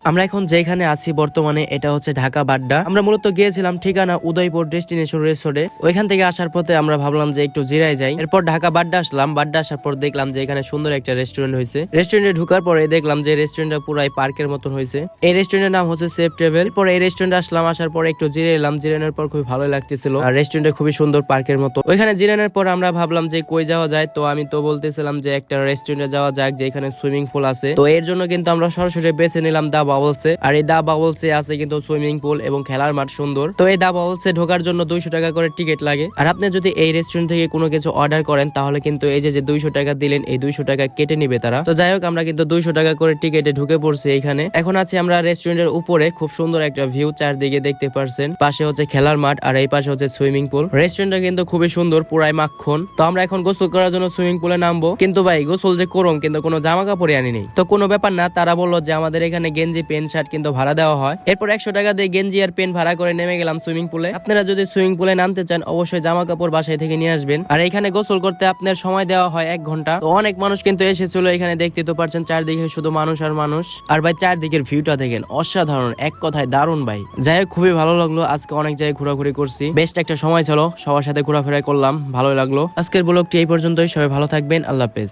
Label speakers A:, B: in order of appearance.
A: আমরা এখন যেখানে আছি বর্তমানে এটা হচ্ছে ঢাকা বাড্ডা। আমরা মূলত গিয়েছিলাম ঠিকানা উদয়পুর ডেস্টিনেশন রিসোর্টে। ওইখান থেকে আসার পথে আমরা ভাবলাম যে একটু জিরায় যাই। এরপর ঢাকা বাড্ডা আসলাম। বাড্ডা আসার পর দেখলাম যে এখানে সুন্দর একটা রেস্টুরেন্ট হয়েছে। রেস্টুরেন্টে ঢুকার পরে দেখলাম যে রেস্টুরেন্টটা পুরাই পার্কের মতন হয়েছে। এই রেস্টুরেন্টের নাম হচ্ছে সেফ ট্রাভেল। এরপর এই রেস্টুরেন্টে আসলাম, আসার পরে একটু জিরে এলাম। জিরানোর পর খুবই ভালো লাগতেছিল আর রেস্টুরেন্টটা খুবই সুন্দর পার্কের মতো। ওইখানে জিরানোর পর আমরা ভাবলাম যে কই যাওয়া যায়। তো আমি তো বলতেছিলাম যে একটা রেস্টুরেন্টে যাওয়া যাক যে এখানে সুইমিং পুল আছে। তো এর জন্য কিন্তু আমরা সরাসরি বেছে নিলাম দা বাবলসে। আর এই দা বাবলসে আছে কিন্তু সুইমিং পুল এবং খেলার মাঠ সুন্দর। তো এই দা বাবলসে ঢোকার জন্য 200 টাকা করে টিকিট লাগে। আর আপনি যদি এই রেস্টুরেন্ট থেকে কোনো কিছু অর্ডার করেন তাহলে কিন্তু এই যে 200 টাকা দিলেন এই 200 টাকা কেটে নিবে তারা। তো যাই হোক আমরা কিন্তু 200 টাকা করে টিকিটে ঢুকে পড়ছি এখানে। এখন আছি আমরা রেস্টুরেন্টের উপরে। খুব সুন্দর একটা ভিউ চারদিকে দেখতে পারছেন। পাশে হচ্ছে খেলার মাঠ আর এই পাশে হচ্ছে সুইমিং পুল। রেস্টুরেন্টটা কিন্তু খুবই সুন্দর, পুরাই মাখন। তো আমরা এখন গোসল করার জন্য সুইমিং পুলে নামবো। কিন্তু ভাই গোসল যে করম কিন্তু কোনো জামা কাপড়ে আনি নেই। তো কোনো ব্যাপার না, তারা বললো যে আমাদের এখানে গেঞ্জি প্যান্ট শার্ট কিন্তু ভাড়া দেওয়া হয়। এরপর 100 টাকা দিয়ে গেঞ্জি আর প্যান্ট ভাড়া করে নেমে গেলাম সুইমিং পুলে। আপনারা যদি সুইমিং পুলে নামতে চান অবশ্যই জামা কাপড় বাসায় থেকে নিয়ে আসবেন। আর এখানে গোসল করতে আপনার সময় দেওয়া হয় 1 ঘন্টা। তো অনেক মানুষ কিন্তু এসেছিল এখানে, দেখতে তো পারছেন চারদিকে শুধু মানুষ আর মানুষ। আর ভাই চারদিকের ভিউটা দেখেন অসাধারণ, এক কথায় দারুণ ভাই। যাই হোক খুবই ভালো লাগলো। আজকে অনেক জায়গায় ঘোরাঘুরি করছি, বেস্ট একটা সময় ছিল, সবার সাথে ঘোরাফেরা করলাম, ভালো লাগলো। আজকের ব্লগটি এই পর্যন্তই। সবাই ভালো থাকবেন, আল্লাহ হাফেজ।